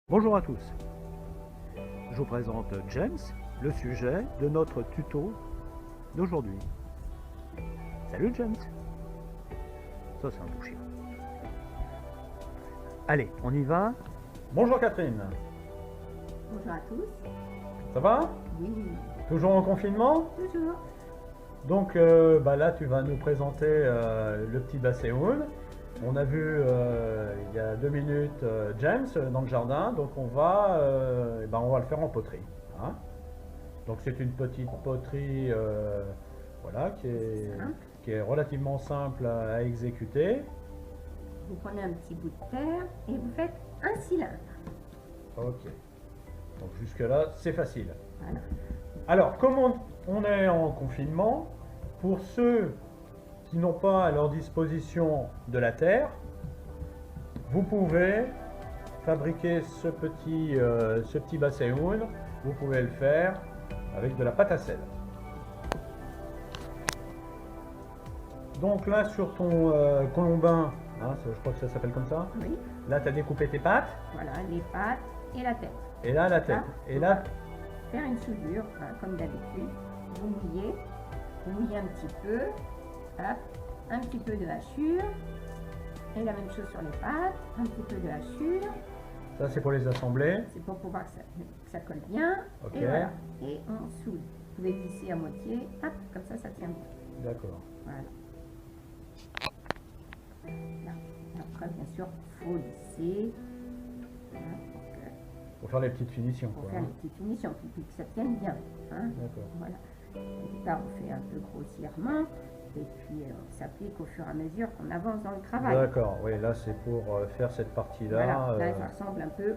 Bonjour à tous, je vous présente James, le sujet de notre tuto d'aujourd'hui. Salut James. Ça c'est un beau chien. Allez, on y va. Bonjour Catherine, Bonjour à tous. ça va? Oui, Toujours en confinement? toujours. Donc là tu vas nous présenter le petit basséoun. On a vu il y a 2 minutes James dans le jardin, donc on va le faire en poterie, hein. Donc c'est une petite poterie voilà, qui est relativement simple à exécuter. Vous prenez un petit bout de terre et vous faites un cylindre. Ok, donc jusque là c'est facile. Voilà. Alors, comme on est en confinement, pour ceux qui n'ont pas à leur disposition de la terre, vous pouvez fabriquer ce petit basséoun. Vous pouvez le faire avec de la pâte à sel. Donc là, sur ton colombin, hein, je crois que ça s'appelle comme ça, Oui, là tu as découpé tes pâtes, voilà, les pattes et la tête. et là la tête. Et là, Faire une soudure, hein, comme d'habitude. Vous mouillez un petit peu, hop, un petit peu de hachure. Et la même chose sur les pattes, un petit peu de hachure. ça c'est pour les assembler. C'est pour pouvoir que ça colle bien. Ok. Et voilà. Et on soude. Vous pouvez glisser à moitié, hop, comme ça tient bien. D'accord. Voilà. Là. Après, bien sûr, il faut lisser. Voilà, Pour faire les petites finitions. pour Quoi, faire hein. les petites finitions, puis que ça tienne bien. Hein. D'accord. Voilà. Et là, on fait un peu grossièrement. Et puis, on s'applique au fur et à mesure qu'on avance dans le travail. D'accord, oui, là c'est pour faire cette partie-là. Voilà. Là, ça ressemble un peu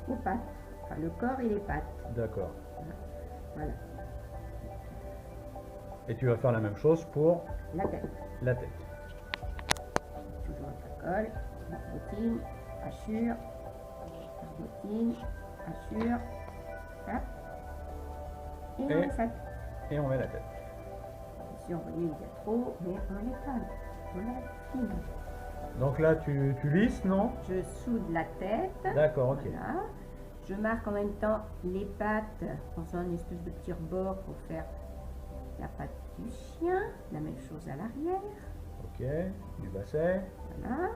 aux pattes. Enfin, le corps et les pattes. D'accord. Voilà. Et tu vas faire la même chose pour La tête. la tête. Toujours la colle, barbotine, hachure, barbotine, hachure, hop, et on les sac. Et on met la tête. Si on voyait il y a trop, mais on l'étale, on la fine. Donc là tu lisses, non? Je soude la tête, D'accord, ok. voilà. Je marque en même temps les pattes en faisant une espèce de petit rebord pour faire la patte du chien, la même chose à l'arrière. Ok, du basset. Voilà,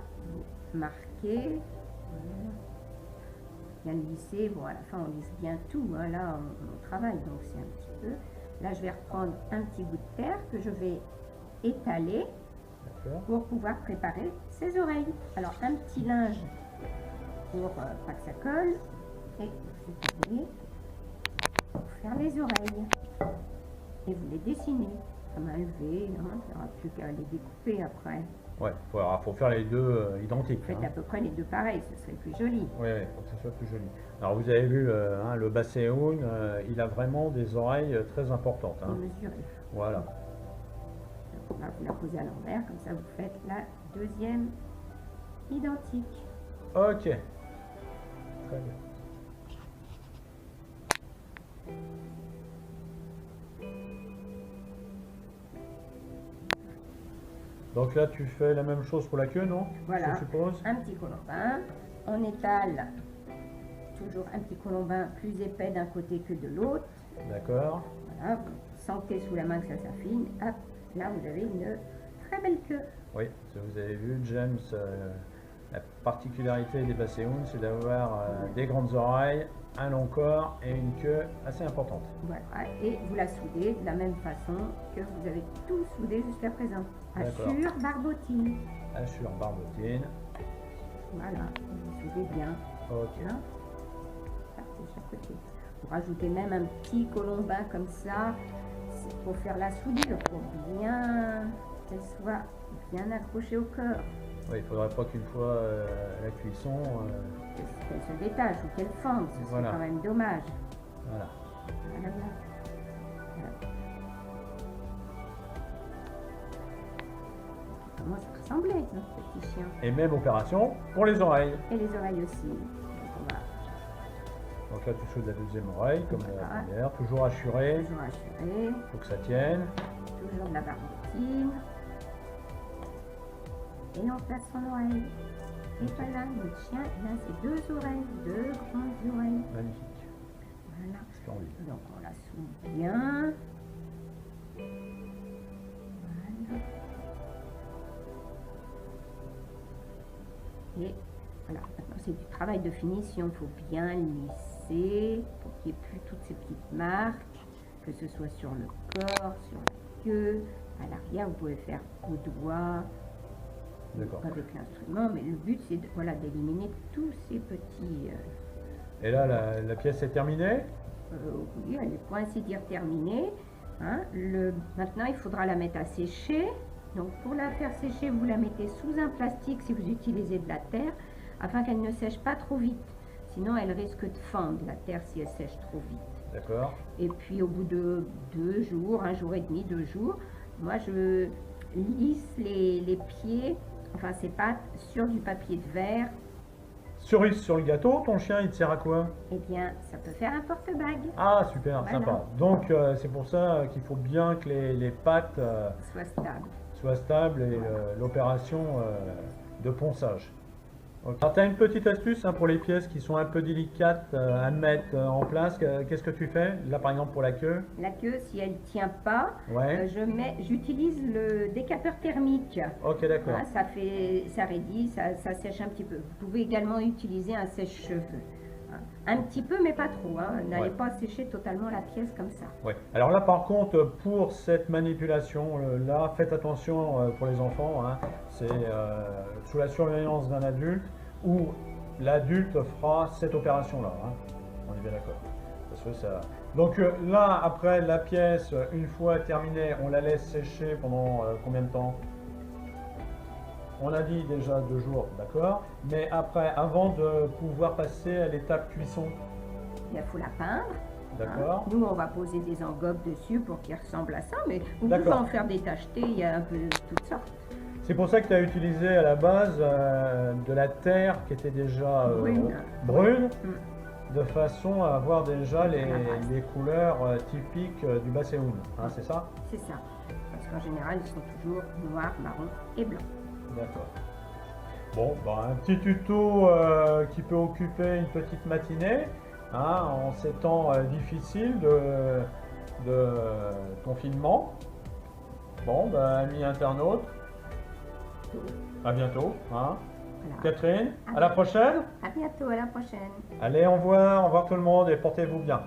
vous marquez, voilà. Bien lisser, bon à la fin on lisse bien tout, hein. Là on travaille donc c'est un petit peu. Là je vais reprendre un petit bout de terre que je vais étaler D'accord. pour pouvoir préparer ses oreilles. Alors un petit linge pour pas que ça colle et vous utilisez pour faire les oreilles. Et vous les dessinez comme un levé, hein. Il n'y aura plus qu'à les découper après. Ouais, faut faire les deux identiques. Faites Hein. à peu près les deux pareils, ce serait plus joli. Oui, faut que ça soit plus joli. Alors vous avez vu, hein, le basséoun, il a vraiment des oreilles très importantes. Vous Hein. mesurez. Voilà. On va vous la poser à l'envers, comme ça vous faites la deuxième identique. Ok. Très bien. Donc là, tu fais la même chose pour la queue, non? Voilà. Je suppose. Un petit colombin. On étale toujours un petit colombin plus épais d'un côté que de l'autre. D'accord. Voilà, vous sentez sous la main que ça s'affine. Hop, là vous avez une très belle queue. Oui, si vous avez vu, James, la particularité des basséouns, c'est d'avoir des grandes oreilles, un long corps et une queue assez importante. Voilà, et vous la soudez de la même façon que vous avez tout soudé jusqu'à présent. D'accord. Hachure, barbotine. Hachure, barbotine. Voilà, vous soudez bien. Ok. Hein. Ça, c'est de chaque côté. Vous rajoutez même un petit colombin comme ça, c'est pour faire la soudure, pour bien qu'elle soit bien accrochée au cœur, Oui, il ne faudrait pas qu'une fois à la cuisson, qu'elle se détache ou qu'elle fende, ce serait Voilà. quand même dommage. voilà. Voilà, voilà. Voilà. Il commence à ressembler, notre petit chien. Et même opération pour les oreilles. Et les oreilles aussi. Donc on va Donc là, tu soudes la deuxième oreille, comme la Voilà. première, toujours assurée, toujours assurer, il faut que ça tienne. toujours de la barbotine. Et on place son oreille. Et voilà, notre chien, il a ses 2 oreilles, 2 grandes oreilles. Magnifique. Voilà. Splendide. Donc on la soude bien. Voilà. Et voilà, maintenant c'est du travail de finition. Il faut bien lisser pour qu'il n'y ait plus toutes ces petites marques, que ce soit sur le corps, sur la queue, à l'arrière. Vous pouvez faire au doigt D'accord. avec l'instrument, mais le but c'est voilà, d'éliminer tous ces petits. Et là, la pièce est terminée? Oui, elle est pour ainsi dire terminée. Hein. Maintenant, il faudra la mettre à sécher. Donc, pour la faire sécher, vous la mettez sous un plastique si vous utilisez de la terre, afin qu'elle ne sèche pas trop vite. Sinon, elle risque de fendre, la terre, si elle sèche trop vite. D'accord. Et puis, au bout de 2 jours, 1 jour et demi, 2 jours, moi, je lisse les pieds, enfin, ces pattes, sur du papier de verre. Cerise sur le gâteau, ton chien, il te sert à quoi? Eh bien, ça peut faire un porte-bague. Ah, super, Voilà. sympa. Donc, c'est pour ça qu'il faut bien que les pattes Soit stable. soient stables et l'opération de ponçage. Ok. Alors, tu as une petite astuce pour les pièces qui sont un peu délicates à mettre en place. Qu'est-ce que tu fais? Là, par exemple, pour la queue. La queue, si elle ne tient pas, Ouais. j'utilise le décapeur thermique. Ok, d'accord. Hein, ça raidit, ça sèche un petit peu. Vous pouvez également utiliser un sèche-cheveux. Hein. Un petit peu, mais pas trop. Hein. N'allez Ouais. pas sécher totalement la pièce comme ça. Ouais. Alors là, par contre, pour cette manipulation, là, faites attention pour les enfants. Hein. C'est sous la surveillance d'un adulte où l'adulte fera cette opération-là. Hein. On est bien d'accord. Parce que ça... Donc là, après la pièce, une fois terminée, on la laisse sécher pendant combien de temps? On a dit déjà 2 jours, d'accord. Mais après, avant de pouvoir passer à l'étape cuisson, Il faut la peindre. d'accord. Hein. Nous, on va poser des engobes dessus pour qu'il ressemble à ça, mais vous pouvez D'accord. en faire des tachetés, il y a un peu de toutes sortes. C'est pour ça que tu as utilisé à la base de la terre qui était déjà brune, de façon à avoir déjà les couleurs typiques du Basséoun. Hein, c'est ça? C'est ça. Parce qu'en général, ils sont toujours noirs, marron et blancs. D'accord. Bon, bah, un petit tuto qui peut occuper une petite matinée hein, en ces temps difficiles de confinement. Bon, bah, amis internautes, à bientôt. Hein. Voilà. Catherine, à la prochaine. À bientôt, à la prochaine. Allez, au revoir tout le monde et portez-vous bien.